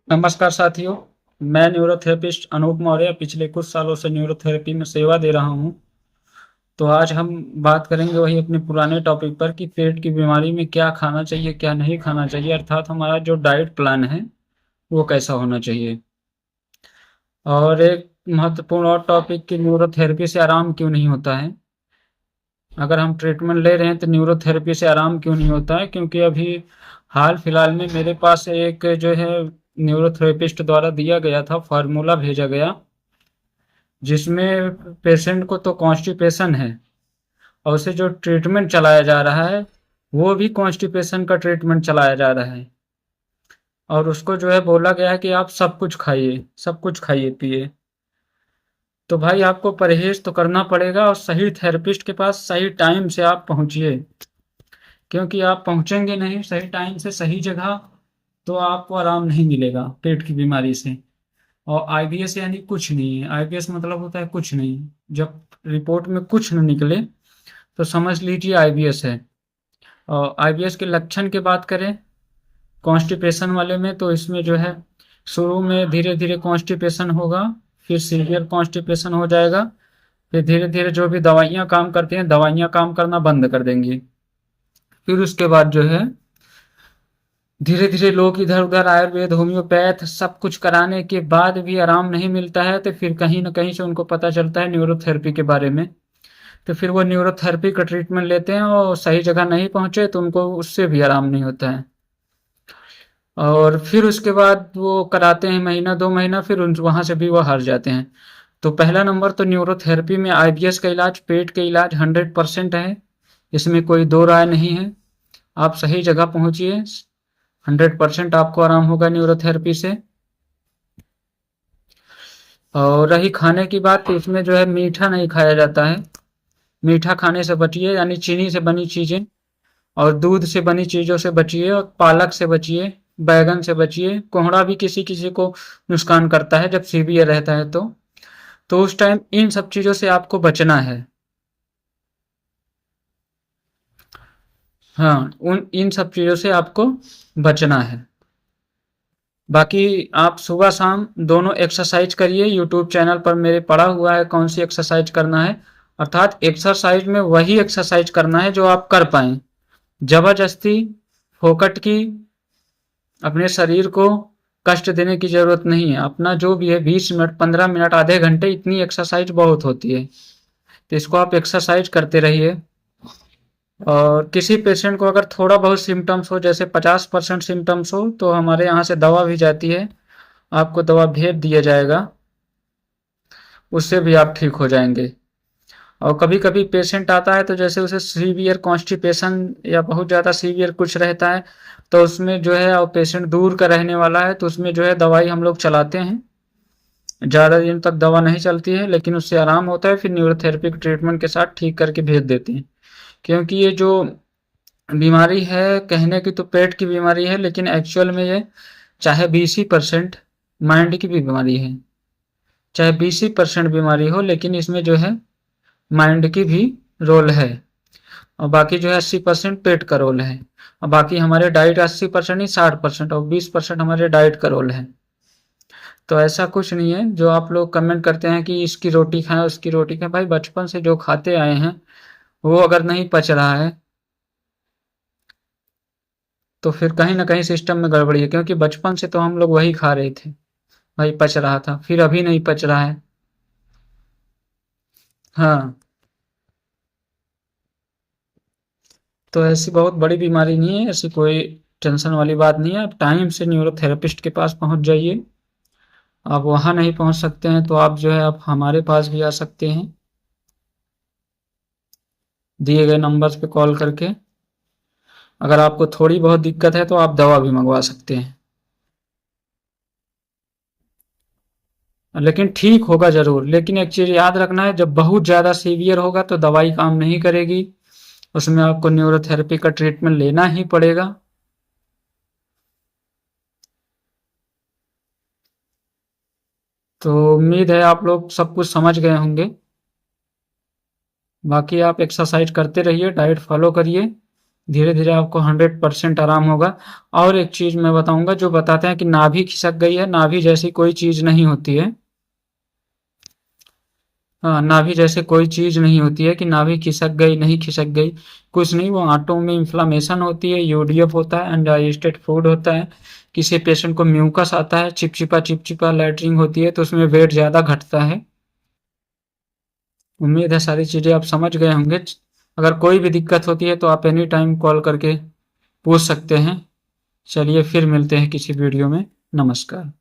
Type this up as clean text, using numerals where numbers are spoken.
नमस्कार साथियों। मैं न्यूरोथेरेपिस्ट अनूप मौर्य पिछले कुछ सालों से न्यूरोथेरेपी में सेवा दे रहा हूं। तो आज हम बात करेंगे वही अपने पुराने टॉपिक पर कि पेट की बीमारी में क्या खाना चाहिए क्या नहीं खाना चाहिए, अर्थात हमारा जो डाइट प्लान है वो कैसा होना चाहिए। और एक महत्वपूर्ण और टॉपिक कि न्यूरोथेरेपी से आराम क्यों नहीं होता है। अगर हम ट्रीटमेंट ले रहे हैं तो न्यूरोथेरेपी से आराम क्यों नहीं होता है, क्योंकि अभी हाल फिलहाल में मेरे पास एक जो है न्यूरोथेरेपिस्ट द्वारा दिया गया था, फार्मूला भेजा गया, जिसमें पेशेंट को तो कॉन्स्टिपेशन है और उसे जो ट्रीटमेंट चलाया जा रहा है वो भी कॉन्स्टिपेशन का ट्रीटमेंट चलाया जा रहा है। और उसको जो है बोला गया है कि आप सब कुछ खाइए, सब कुछ खाइए पिए। तो भाई आपको परहेज तो करना पड़ेगा और सही थेरेपिस्ट के पास सही टाइम से आप पहुंचिए, क्योंकि आप पहुंचेंगे नहीं सही टाइम से सही जगह तो आपको आराम नहीं मिलेगा पेट की बीमारी से। और आईबीएस यानी कुछ नहीं है, आईबीएस मतलब होता है कुछ नहीं। जब रिपोर्ट में कुछ न निकले तो समझ लीजिए आईबीएस है। और आईबीएस के लक्षण की बात करें कॉन्स्टिपेशन वाले में, तो इसमें जो है शुरू में धीरे धीरे कॉन्स्टिपेशन होगा, फिर सीवियर कॉन्स्टिपेशन हो जाएगा, फिर धीरे धीरे जो भी दवाइयाँ काम करती हैं दवाइयाँ काम करना बंद कर देंगी। फिर उसके बाद जो है धीरे धीरे लोग इधर उधर आयुर्वेद होम्योपैथ सब कुछ कराने के बाद भी आराम नहीं मिलता है, तो फिर कहीं ना कहीं से उनको पता चलता है न्यूरोथेरेपी के बारे में। तो फिर वो न्यूरोथेरेपी का ट्रीटमेंट लेते हैं और सही जगह नहीं पहुंचे तो उनको उससे भी आराम नहीं होता है। और फिर उसके बाद वो कराते हैं महीना दो महीना, फिर वहां से भी वो हार जाते हैं। तो पहला नंबर तो न्यूरोथेरेपी में आईबीएस का इलाज, पेट के इलाज 100% है, इसमें कोई दो राय नहीं है। आप सही जगह पहुंचिए, 100% आपको आराम होगा न्यूरोथेरेपी से। और रही खाने की बात, तो इसमें जो है मीठा नहीं खाया जाता है, मीठा खाने से बचिए, यानी चीनी से बनी चीजें और दूध से बनी चीजों से बचिए, और पालक से बचिए, बैगन से बचिए। कोहड़ा भी किसी किसी को नुकसान करता है जब सीवियर रहता है तो उस टाइम इन सब चीजों से आपको बचना है। हाँ, उन इन सब चीजों से आपको बचना है। बाकी आप सुबह शाम दोनों एक्सरसाइज करिए, यूट्यूब चैनल पर मेरे पड़ा हुआ है कौन सी एक्सरसाइज करना है। अर्थात एक्सरसाइज में वही एक्सरसाइज करना है जो आप कर पाए, जबरदस्ती फोकट की अपने शरीर को कष्ट देने की जरूरत नहीं है। अपना जो भी है 20 मिनट 15 मिनट आधे घंटे इतनी एक्सरसाइज बहुत होती है, तो इसको आप एक्सरसाइज करते रहिए। और किसी पेशेंट को अगर थोड़ा बहुत सिम्टम्स हो, जैसे 50% सिम्टम्स हो, तो हमारे यहाँ से दवा भी जाती है, आपको दवा भेज दिया जाएगा, उससे भी आप ठीक हो जाएंगे। और कभी कभी पेशेंट आता है तो जैसे उसे सीवियर कॉन्स्टिपेशन या बहुत ज़्यादा सीवियर कुछ रहता है, तो उसमें जो है और पेशेंट दूर का रहने वाला है तो उसमें जो है दवाई हम लोग चलाते हैं। ज़्यादा दिन तक दवा नहीं चलती है लेकिन उससे आराम होता है, फिर न्यूरोथेरेपी ट्रीटमेंट के साथ ठीक करके भेज देते हैं। क्योंकि ये जो बीमारी है, कहने की तो पेट की बीमारी है, लेकिन एक्चुअल में ये चाहे 20% माइंड की भी बीमारी है, चाहे 20% बीमारी हो, लेकिन इसमें जो है माइंड की भी रोल है। और बाकी जो है 80% पेट का रोल है। और बाकी हमारे डाइट 80% नहीं 60% और 20% हमारे डाइट का रोल है। तो ऐसा कुछ नहीं है जो आप लोग कमेंट करते हैं कि इसकी रोटी खाएं उसकी रोटी खाएं। भाई बचपन से जो खाते आए हैं वो अगर नहीं पच रहा है तो फिर कहीं ना कहीं सिस्टम में गड़बड़ी है, क्योंकि बचपन से तो हम लोग वही खा रहे थे, वही पच रहा था, फिर अभी नहीं पच रहा है। हाँ, तो ऐसी बहुत बड़ी बीमारी नहीं है, ऐसी कोई टेंशन वाली बात नहीं है। आप टाइम से न्यूरोथेरेपिस्ट के पास पहुंच जाइए। आप वहां नहीं पहुंच सकते हैं तो आप जो है आप हमारे पास भी आ सकते हैं, दिए गए नंबर्स पे कॉल करके। अगर आपको थोड़ी बहुत दिक्कत है तो आप दवा भी मंगवा सकते हैं, लेकिन ठीक होगा जरूर। लेकिन एक चीज याद रखना है, जब बहुत ज्यादा सीवियर होगा तो दवाई काम नहीं करेगी, उसमें आपको न्यूरोथेरेपी का ट्रीटमेंट लेना ही पड़ेगा। तो उम्मीद है आप लोग सब कुछ समझ गए होंगे। बाकी आप एक्सरसाइज करते रहिए, डाइट फॉलो करिए, धीरे धीरे आपको 100% आराम होगा। और एक चीज मैं बताऊंगा, जो बताते हैं कि नाभि खिसक गई है, नाभि जैसी कोई चीज नहीं होती है। हाँ, नाभि जैसे कोई चीज नहीं होती है कि नाभि खिसक गई, नहीं खिसक गई, कुछ नहीं। वो आंतों में इन्फ्लामेशन होती है, यूडीएफ होता है, अनडाइजेस्टेड फूड होता है, किसी पेशेंट को म्यूकस आता है, चिपचिपा चिपचिपा लैटरिंग होती है, तो उसमें वेट ज्यादा घटता है। उम्मीद है सारी चीजें आप समझ गए होंगे। अगर कोई भी दिक्कत होती है तो आप एनी टाइम कॉल करके पूछ सकते हैं। चलिए फिर मिलते हैं किसी वीडियो में। नमस्कार।